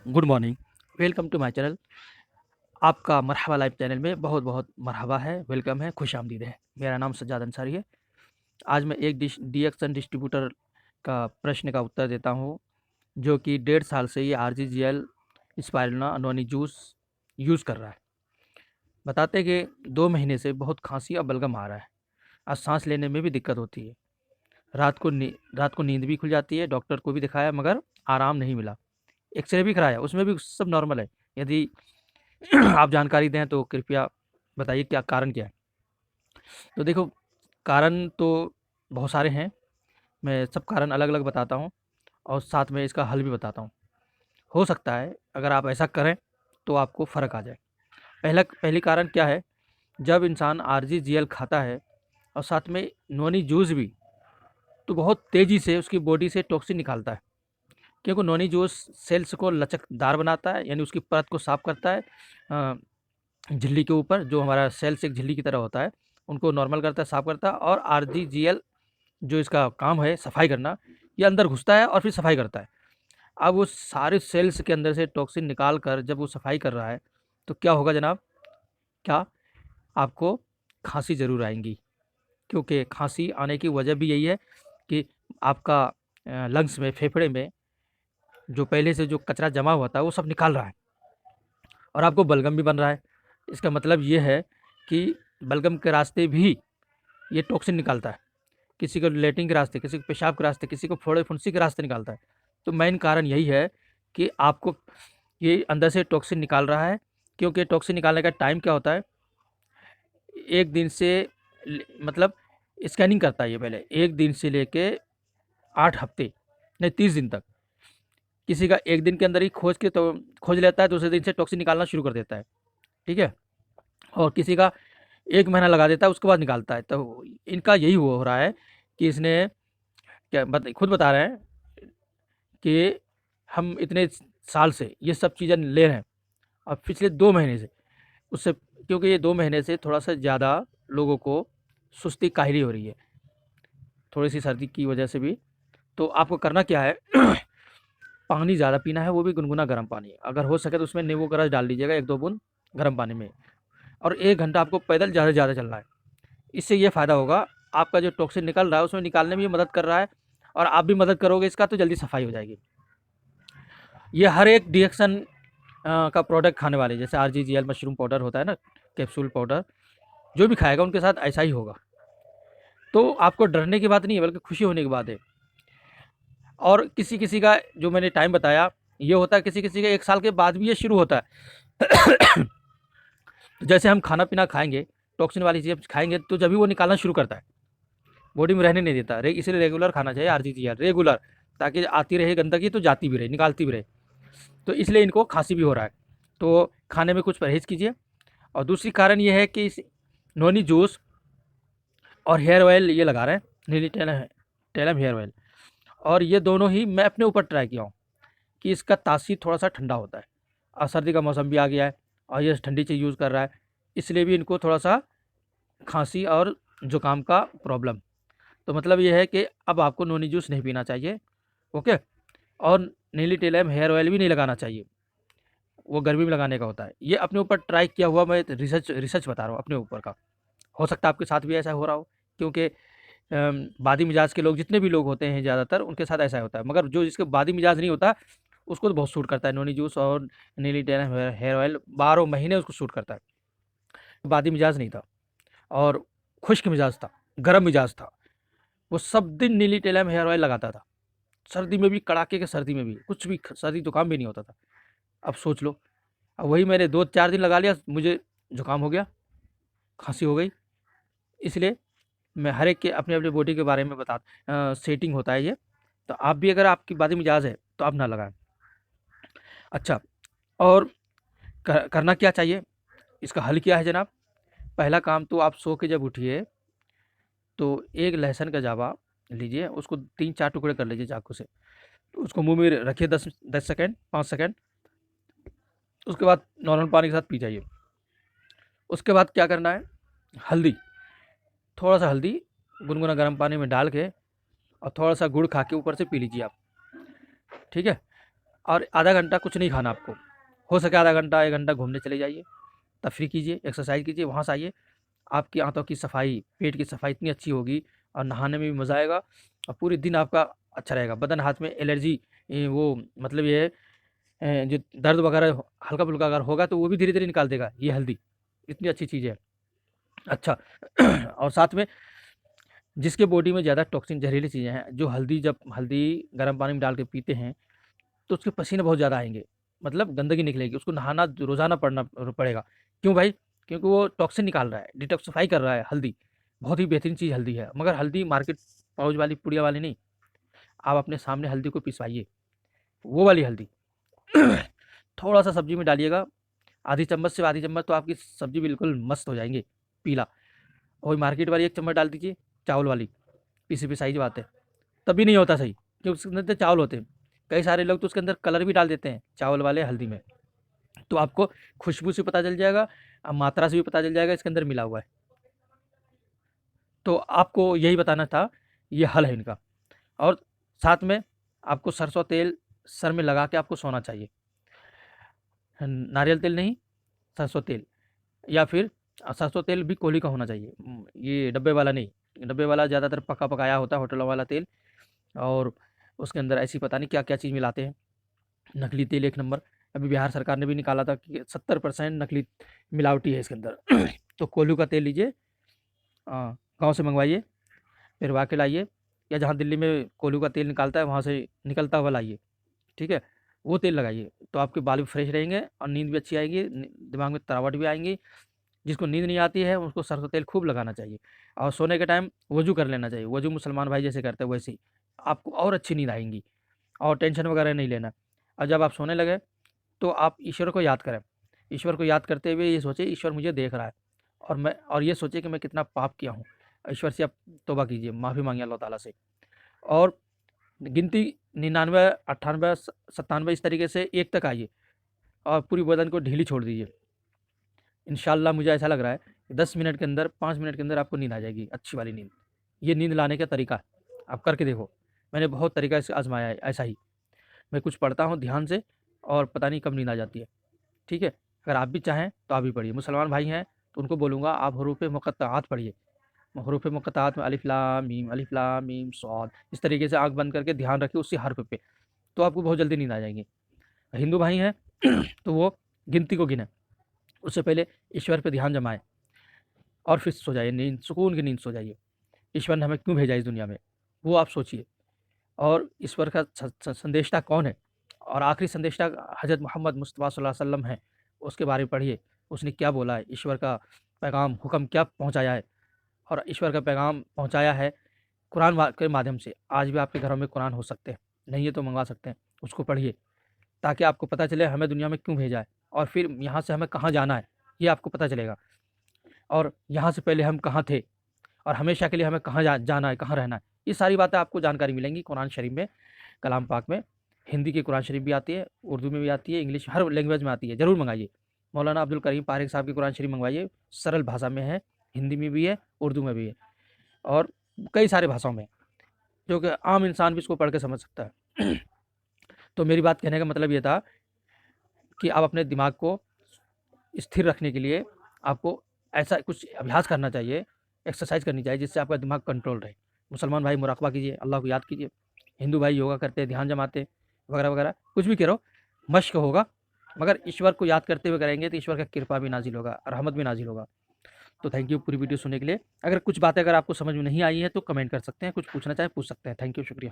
Good morning. Welcome to my channel. आपका मरहबा live channel में बहुत बहुत मरहबा है, वेलकम है, खुश आमदीद है। मेरा नाम सज्जाद अंसारी है। आज मैं एक डीएक्सन डिस्ट्रीब्यूटर का प्रश्न का उत्तर देता हूँ, जो कि 1.5 साल से ये आरजीजीएल स्पाइरुलिना अनोनी जूस यूज़ कर रहा है। बताते हैं कि 2 महीने से बहुत खांसी और बलगम आ रहा है और सांस लेने में भी दिक्कत होती है। रात को नींद भी खुल जाती है। डॉक्टर को भी दिखाया मगर आराम नहीं मिला। एक्सरे भी कराया, उसमें भी सब नॉर्मल है। यदि आप जानकारी दें तो कृपया बताइए क्या कारण क्या है? तो देखो, कारण तो बहुत सारे हैं। मैं सब कारण अलग-अलग बताता हूँ और साथ में इसका हल भी बताता हूँ। हो सकता है अगर आप ऐसा करें तो आपको फ़र्क आ जाए। पहली कारण क्या है? जब इंसान आरजीजीएल खाता है और साथ में नोनी जूस भी, तो बहुत तेज़ी से उसकी बॉडी से टॉक्सिन निकालता है। क्योंकि नोनी जूस सेल्स को लचकदार बनाता है, यानी उसकी परत को साफ़ करता है। अ, झिल्ली के ऊपर जो हमारा सेल्स एक झिल्ली की तरह होता है, उनको नॉर्मल करता है, साफ़ करता है। और आरजीजीएल जो इसका काम है सफाई करना, ये अंदर घुसता है और फिर सफाई करता है। अब वो सारे सेल्स के अंदर से टॉक्सिन निकाल कर जब वो सफाई कर रहा है, तो क्या होगा जनाब? क्या आपको खांसी ज़रूर आएँगी। क्योंकि खांसी आने की वजह भी यही है कि आपका लंग्स में, फेफड़े में जो पहले से जो कचरा जमा हुआ था, वो सब निकाल रहा है और आपको बलगम भी बन रहा है। इसका मतलब ये है कि बलगम के रास्ते भी ये टॉक्सिन निकालता है। किसी को लैट्रिन के रास्ते, किसी को पेशाब के रास्ते, किसी को फोड़े फुंसी के रास्ते निकालता है। तो मेन कारण यही है कि आपको ये अंदर से टॉक्सिन निकाल रहा है। क्योंकि टॉक्सिन निकालने का टाइम क्या होता है? एक दिन से मतलब स्कैनिंग करता है ये पहले, एक दिन से लेके 8 हफ्ते, नहीं 30 दिन तक। किसी का एक दिन के अंदर ही खोज लेता है, दूसरे दिन से टॉक्सिन निकालना शुरू कर देता है। ठीक है? और किसी का 1 महीना लगा देता है, उसके बाद निकालता है। तो इनका यही हो रहा है कि इसने खुद बता रहे हैं कि हम इतने साल से ये सब चीज़ें ले रहे हैं और पिछले 2 महीने से उससे, क्योंकि ये 2 महीने से थोड़ा सा ज़्यादा लोगों को सुस्ती काहिली हो रही है, थोड़ी सी सर्दी की वजह से भी। तो आपको करना क्या है? पानी ज़्यादा पीना है, वो भी गुनगुना गर्म पानी। अगर हो सके तो उसमें नींबू का रस डाल दीजिएगा 1-2 बूंद गर्म पानी में। और 1 घंटा आपको पैदल ज़्यादा से ज़्यादा चलना है। इससे ये फ़ायदा होगा, आपका जो टॉक्सिन निकल रहा है उसमें निकालने में ये मदद कर रहा है और आप भी मदद करोगे इसका, तो जल्दी सफाई हो जाएगी। ये हर एक डिएक्शन का प्रोडक्ट खाने वाले, जैसे आरजीजीएल मशरूम पाउडर होता है ना, कैप्सूल पाउडर, जो भी खाएगा उनके साथ ऐसा ही होगा। तो आपको डरने की बात नहीं है, बल्कि खुशी होने की बात है। और किसी किसी का, जो मैंने टाइम बताया, ये होता है किसी किसी का 1 साल के बाद भी ये शुरू होता है। तो जैसे हम खाना पीना खाएंगे, टॉक्सिन वाली चीज़ खाएंगे, तो जब भी वो निकालना शुरू करता है, बॉडी में रहने नहीं देता। इसलिए रेगुलर खाना चाहिए आरजीजीएल, रेगुलर, ताकि आती रहे गंदगी तो जाती भी रहे, निकालती भी रहे। तो इसलिए इनको खांसी भी हो रहा है। तो खाने में कुछ परहेज़ कीजिए। और दूसरी कारण ये है कि इस नोनी जूस और हेयर ऑयल ये लगा रहे हैं, नीली टेलम हेयर ऑयल। और ये दोनों ही मैं अपने ऊपर ट्राई किया हूँ कि इसका तासीर थोड़ा सा ठंडा होता है। और सर्दी का मौसम भी आ गया है और ये ठंडी चीज़ यूज़ कर रहा है, इसलिए भी इनको थोड़ा सा खांसी और ज़ुकाम का प्रॉब्लम। तो मतलब ये है कि अब आपको नोनी जूस नहीं पीना चाहिए। ओके? और नीली टेलम हेयर ऑयल भी नहीं लगाना चाहिए, वो गर्मी में लगाने का होता है। ये अपने ऊपर ट्राई किया हुआ, मैं रिसर्च बता रहा हूँ अपने ऊपर का। हो सकता है आपके साथ भी ऐसा हो रहा हो, क्योंकि बादी मिजाज के लोग, जितने भी लोग होते हैं ज़्यादातर, उनके साथ ऐसा होता है। मगर जो जिसके बादी मिजाज नहीं होता, उसको तो बहुत सूट करता है नोनी जूस और नीली टेलम हेयर ऑयल, 12 महीने उसको सूट करता है। बादी मिजाज नहीं था और खुश्क मिजाज था, गर्म मिजाज था, वो सब दिन नीली टेलम हेयर ऑयल लगाता था। सर्दी में भी, कड़ाके के सर्दी में भी, कुछ भी सर्दी जुकाम भी नहीं होता था। अब सोच लो, अब वही मैंने 2-4 दिन लगा लिया, मुझे जुकाम हो गया, खांसी हो गई। इसलिए मैं हर एक के अपने अपने बॉडी के बारे में सेटिंग होता है ये। तो आप भी, अगर आपकी बादी मिजाज है तो आप ना लगाएं। अच्छा, और करना क्या चाहिए? इसका हल क्या है जनाब? पहला काम तो आप सो के जब उठिए, तो एक लहसुन का जावा लीजिए, उसको 3-4 टुकड़े कर लीजिए चाकू से। तो उसको मुंह में रखिए 10 सेकंड, 5 सेकंड। उसके बाद नॉर्मल पानी के साथ पी जाइए। उसके बाद क्या करना है? हल्दी, थोड़ा सा हल्दी गुनगुना गर्म पानी में डाल के और थोड़ा सा गुड़ खा के ऊपर से पी लीजिए आप। ठीक है? और आधा घंटा कुछ नहीं खाना आपको, हो सके आधा घंटा 1 घंटा घूमने चले जाइए, तफरी कीजिए, एक्सरसाइज कीजिए, वहाँ से आइए, आपकी आंतों की सफाई, पेट की सफाई इतनी अच्छी होगी और नहाने में भी मज़ा आएगा और पूरे दिन आपका अच्छा रहेगा। बदन हाथ में एलर्जी वो मतलब ये जो दर्द वगैरह हल्का-फुल्का अगर होगा तो वो भी धीरे-धीरे निकाल देगा ये हल्दी, इतनी अच्छी चीज़ है। अच्छा और साथ में जिसके बॉडी में ज़्यादा टॉक्सिन जहरीली चीज़ें हैं, जो जब हल्दी गर्म पानी में डाल के पीते हैं, तो उसके पसीने बहुत ज़्यादा आएँगे, मतलब गंदगी निकलेगी, उसको नहाना रोज़ाना पड़ेगा। क्यों भाई? क्योंकि वो टॉक्सिन निकाल रहा है, डिटॉक्सिफ़ाई कर रहा है हल्दी, बहुत ही बेहतरीन चीज़ हल्दी है। मगर हल्दी मार्केट पाउच वाली, पुड़िया वाली नहीं, आप अपने सामने हल्दी को पिसवाइए, वो वाली हल्दी। थोड़ा-सा सब्ज़ी में डालिएगा, आधी चम्मच से आधी चम्मच तो आपकी सब्ज़ी बिल्कुल मस्त हो जाएँगी, पीला। और मार्केट वाली 1 चम्मच डाल दीजिए, चावल वाली, पिसी-पिसाई जो आते हैं, तब भी नहीं होता सही, क्योंकि उसके अंदर तो चावल होते हैं। कई सारे लोग तो उसके अंदर कलर भी डाल देते हैं, चावल वाले हल्दी में। तो आपको खुशबू से पता चल जाएगा, मात्रा से भी पता चल जाएगा इसके अंदर मिला हुआ है। तो आपको यही बताना था, ये हल है इनका। और साथ में आपको सरसों तेल सर में लगा के आपको सोना चाहिए। नारियल तेल नहीं, सरसों तेल, या फिर सरसों तेल भी कोली का होना चाहिए। ये डब्बे वाला नहीं, डब्बे वाला ज़्यादातर पका-पकाया होता है होटलों वाला तेल, और उसके अंदर ऐसी पता नहीं क्या-क्या चीज़ मिलाते हैं। नकली तेल 1 नंबर। अभी बिहार सरकार ने भी निकाला था कि 70% नकली मिलावटी है इसके अंदर। तो कोल्हू का तेल लीजिए, गाँव से मंगवाइए, पिरवा के लाइए, या जहाँ दिल्ली में कोल्हू का तेल निकालता है वहाँ से निकलता हुआ लाइए, ठीक है? वो तेल लगाइए, तो आपके बाल भी फ्रेश रहेंगे और नींद भी अच्छी आएगी, दिमाग में तरावट भी आएँगी। जिसको नींद नहीं आती है उसको सरसों तेल खूब लगाना चाहिए, और सोने के टाइम वज़ू कर लेना चाहिए। वज़ू मुसलमान भाई जैसे करते हैं वैसे ही, आपको और अच्छी नींद आएँगी, और टेंशन वगैरह नहीं लेना। और जब आप सोने लगे तो आप ईश्वर को याद करें। ईश्वर को याद करते हुए ये सोचिए, ईश्वर मुझे देख रहा है, और ये सोचिए कि मैं कितना पाप किया हूँ। ईश्वर से आप तौबा कीजिए, माफ़ी माँगिए अल्लाह ताला से, और गिनती 99, 98, 97 इस तरीके से 1 तक आइए, और पूरी बदन को ढीली छोड़ दीजिए। इंशाअल्लाह मुझे ऐसा लग रहा है कि 10 मिनट के अंदर, 5 मिनट के अंदर आपको नींद आ जाएगी, अच्छी वाली नींद। ये नींद लाने का तरीका है, आप करके देखो। मैंने बहुत तरीका इसे आज़माया है ऐसा ही। मैं कुछ पढ़ता हूँ ध्यान से और पता नहीं कब नींद आ जाती है, ठीक है? अगर आप भी चाहें तो आप भी पढ़िए। मुसलमान भाई हैं तो उनको बोलूँगा आप हरूफ़ मुक़त्तआत पढ़िए। हरूफ़ मुक़त्तआत में अलिफ लाम मीम स्वाद, इस तरीके से आँख बंद करके ध्यान रखिए उसी हर्फ़ पे, तो आपको बहुत जल्दी नींद आ जाएगी। हिंदू भाई हैं तो वो गिनती को गिनें, उससे पहले ईश्वर पे ध्यान जमाएँ और फिर सो जाइए, नींद सुकून की नींद सो जाइए। ईश्वर ने हमें क्यों भेजा इस दुनिया में, वो आप सोचिए, और ईश्वर का संदेशता कौन है, और आखिरी संदेशता हज़रत मोहम्मद मुस्तफ़ा सल्लल्लाहु अलैहि वसल्लम हैं, उसके बारे में पढ़िए, उसने क्या बोला है, ईश्वर का पैगाम हुक्म क्या पहुँचाया है, और ईश्वर का पैगाम पहुँचाया है कुरान के माध्यम से। आज भी आपके घरों में कुरान हो सकते हैं, नहीं है तो मंगवा सकते हैं, उसको पढ़िए, ताकि आपको पता चले हमें दुनिया में क्यों भेजा है, और फिर यहाँ से हमें कहाँ जाना है, ये आपको पता चलेगा, और यहाँ से पहले हम कहाँ थे, और हमेशा के लिए हमें कहाँ जाना है, कहाँ रहना है। ये सारी बातें आपको जानकारी मिलेंगी कुरान शरीफ में, कलाम पाक में। हिंदी की कुरान शरीफ भी आती है, उर्दू में भी आती है, इंग्लिश, हर लैंग्वेज में आती है, ज़रूर मंगाइए। मौलाना अब्दुल करीम पारिक साहब की कुरान शरीफ मंगवाइए, सरल भाषा में है, हिंदी में भी है, उर्दू में भी है, और कई सारे भाषाओं में, जो कि आम इंसान भी इसको पढ़ के समझ सकता है। तो मेरी बात कहने का मतलब ये था कि आप अपने दिमाग को स्थिर रखने के लिए आपको ऐसा कुछ अभ्यास करना चाहिए, एक्सरसाइज करनी चाहिए, जिससे आपका दिमाग कंट्रोल रहे। मुसलमान भाई मुराक़बा कीजिए, अल्लाह को याद कीजिए। हिंदू भाई योगा करते हैं, ध्यान जमाते, वगैरह वगैरह, कुछ भी करो, मश्क होगा, मगर ईश्वर को याद करते हुए करेंगे तो ईश्वर का कृपा भी नाजिल होगा, रहमत भी नाजिल होगा। तो थैंक यू पूरी वीडियो सुनने के लिए। अगर कुछ बातें अगर आपको समझ में नहीं आई है तो कमेंट कर सकते हैं, कुछ पूछना चाहें पूछ सकते हैं। थैंक यू, शुक्रिया।